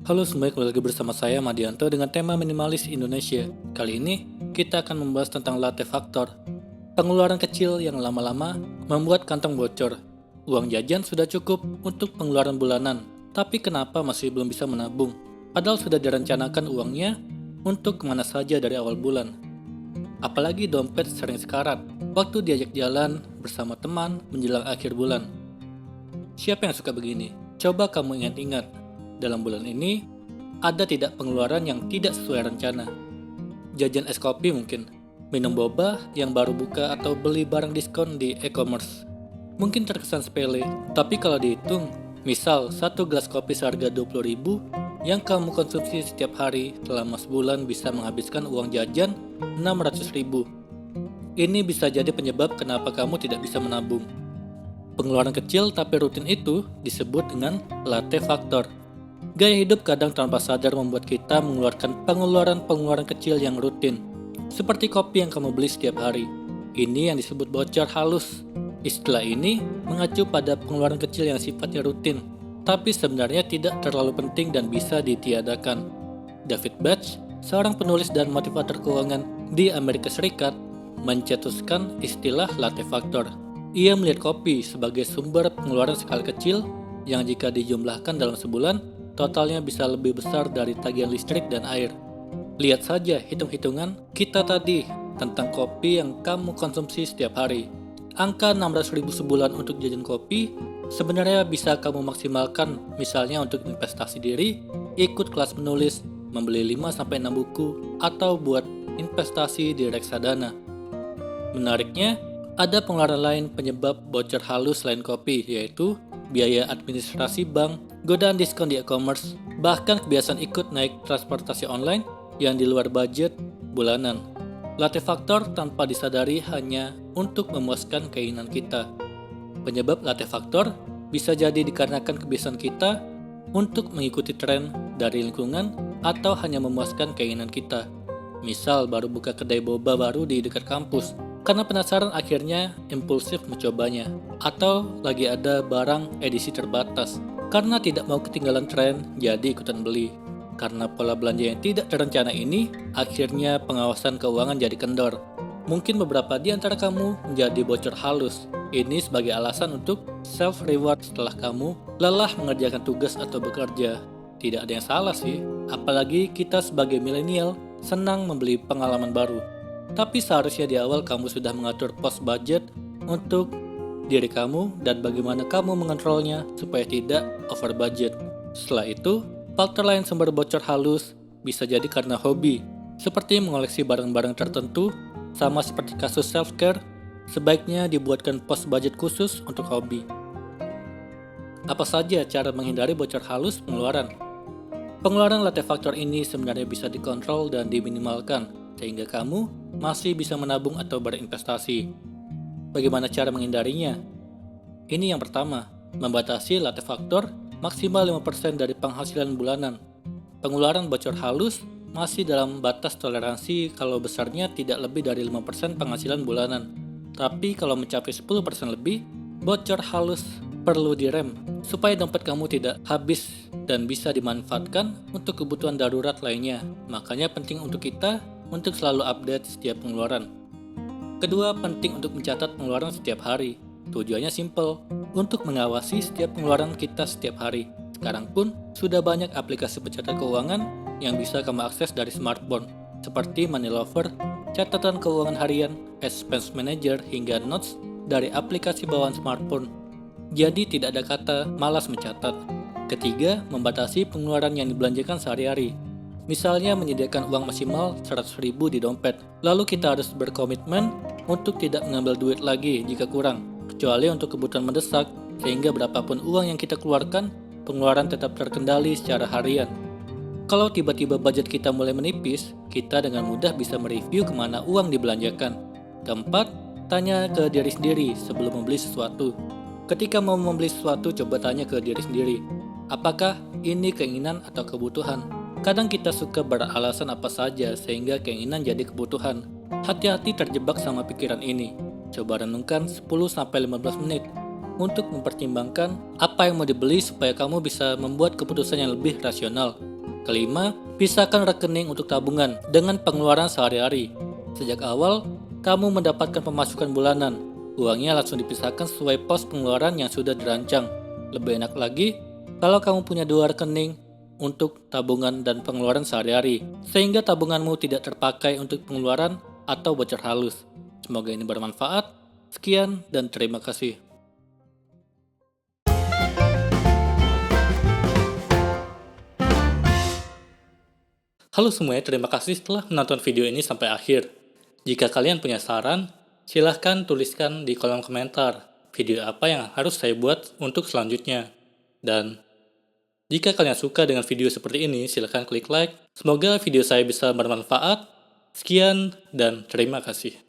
Halo semuanya, kembali lagi bersama saya Madianto dengan tema minimalis Indonesia. Kali ini kita akan membahas tentang latte factor, pengeluaran kecil yang lama-lama membuat kantong bocor. Uang jajan sudah cukup untuk pengeluaran bulanan, tapi kenapa masih belum bisa menabung? Padahal sudah direncanakan uangnya untuk kemana saja dari awal bulan. Apalagi dompet sering sekarat waktu diajak jalan bersama teman menjelang akhir bulan. Siapa yang suka begini? Coba kamu ingat-ingat, dalam bulan ini ada tidak pengeluaran yang tidak sesuai rencana? Jajan es kopi mungkin, minum boba yang baru buka atau beli barang diskon di e-commerce. Mungkin terkesan sepele, tapi kalau dihitung, misal satu gelas kopi seharga 20.000 yang kamu konsumsi setiap hari selama sebulan bisa menghabiskan uang jajan 600.000. Ini bisa jadi penyebab kenapa kamu tidak bisa menabung. Pengeluaran kecil tapi rutin itu disebut dengan latte factor. Gaya hidup kadang tanpa sadar membuat kita mengeluarkan pengeluaran-pengeluaran kecil yang rutin, seperti kopi yang kamu beli setiap hari. Ini yang disebut bocor halus. Istilah ini mengacu pada pengeluaran kecil yang sifatnya rutin, tapi sebenarnya tidak terlalu penting dan bisa ditiadakan. David Batch, seorang penulis dan motivator keuangan di Amerika Serikat, mencetuskan istilah latte factor. Ia melihat kopi sebagai sumber pengeluaran skala kecil yang jika dijumlahkan dalam sebulan, totalnya bisa lebih besar dari tagihan listrik dan air. Lihat saja hitung-hitungan kita tadi tentang kopi yang kamu konsumsi setiap hari. Angka 600.000 sebulan untuk jajan kopi sebenarnya bisa kamu maksimalkan, misalnya untuk investasi diri, ikut kelas menulis, membeli 5-6 buku, atau buat investasi di reksadana. Menariknya, ada pengeluaran lain penyebab bocor halus selain kopi, yaitu biaya administrasi bank, godaan diskon di e-commerce, bahkan kebiasaan ikut naik transportasi online yang di luar budget bulanan. Latte factor tanpa disadari hanya untuk memuaskan keinginan kita. Penyebab latte factor bisa jadi dikarenakan kebiasaan kita untuk mengikuti tren dari lingkungan atau hanya memuaskan keinginan kita. Misal baru buka kedai boba baru di dekat kampus, karena penasaran akhirnya impulsif mencobanya. Atau lagi ada barang edisi terbatas, karena tidak mau ketinggalan tren jadi ikutan beli. Karena pola belanja yang tidak terencana ini, akhirnya pengawasan keuangan jadi kendor. Mungkin beberapa di antara kamu menjadi bocor halus. Ini sebagai alasan untuk self-reward setelah kamu lelah mengerjakan tugas atau bekerja. Tidak ada yang salah sih, apalagi kita sebagai milenial senang membeli pengalaman baru. Tapi seharusnya di awal kamu sudah mengatur pos budget untuk diri kamu dan bagaimana kamu mengontrolnya supaya tidak over budget. Setelah itu, faktor lain sumber bocor halus bisa jadi karena hobi, seperti mengoleksi barang-barang tertentu. Sama seperti kasus self-care, sebaiknya dibuatkan pos budget khusus untuk hobi. Apa saja cara menghindari bocor halus pengeluaran? Pengeluaran latte factor ini sebenarnya bisa dikontrol dan diminimalkan, sehingga kamu masih bisa menabung atau berinvestasi. Bagaimana cara menghindarinya? Ini yang pertama, membatasi latte factor maksimal 5% dari penghasilan bulanan. Pengeluaran bocor halus masih dalam batas toleransi kalau besarnya tidak lebih dari 5% penghasilan bulanan. Tapi kalau mencapai 10% lebih, bocor halus perlu direm supaya dompet kamu tidak habis dan bisa dimanfaatkan untuk kebutuhan darurat lainnya. Makanya penting untuk kita untuk selalu update setiap pengeluaran. Kedua, penting untuk mencatat pengeluaran setiap hari. Tujuannya simple, untuk mengawasi setiap pengeluaran kita setiap hari. Sekarang pun sudah banyak aplikasi pencatat keuangan yang bisa kamu akses dari smartphone, seperti Money Lover, catatan keuangan harian, Expense Manager, hingga Notes dari aplikasi bawaan smartphone. Jadi tidak ada kata malas mencatat. Ketiga, membatasi pengeluaran yang dibelanjakan sehari-hari. Misalnya menyediakan uang maksimal 100.000 di dompet, lalu kita harus berkomitmen untuk tidak mengambil duit lagi jika kurang, kecuali untuk kebutuhan mendesak, sehingga berapapun uang yang kita keluarkan, pengeluaran tetap terkendali secara harian. Kalau tiba-tiba budget kita mulai menipis, kita dengan mudah bisa mereview kemana uang dibelanjakan. Keempat, tanya ke diri sendiri sebelum membeli sesuatu. Ketika mau membeli sesuatu, coba tanya ke diri sendiri, apakah ini keinginan atau kebutuhan? Kadang kita suka beralasan apa saja sehingga keinginan jadi kebutuhan. Hati-hati terjebak sama pikiran ini. Coba renungkan 10-15 menit untuk mempertimbangkan apa yang mau dibeli supaya kamu bisa membuat keputusan yang lebih rasional. Kelima, pisahkan rekening untuk tabungan dengan pengeluaran sehari-hari. Sejak awal, kamu mendapatkan pemasukan bulanan. Uangnya langsung dipisahkan sesuai pos pengeluaran yang sudah dirancang. Lebih enak lagi kalau kamu punya dua rekening untuk tabungan dan pengeluaran sehari-hari, sehingga tabunganmu tidak terpakai untuk pengeluaran atau bocor halus. Semoga ini bermanfaat. Sekian dan terima kasih. Halo semuanya, terima kasih telah menonton video ini sampai akhir. Jika kalian punya saran, silahkan tuliskan di kolom komentar video apa yang harus saya buat untuk selanjutnya. Dan jika kalian suka dengan video seperti ini, silahkan klik like. Semoga video saya bisa bermanfaat. Sekian dan terima kasih.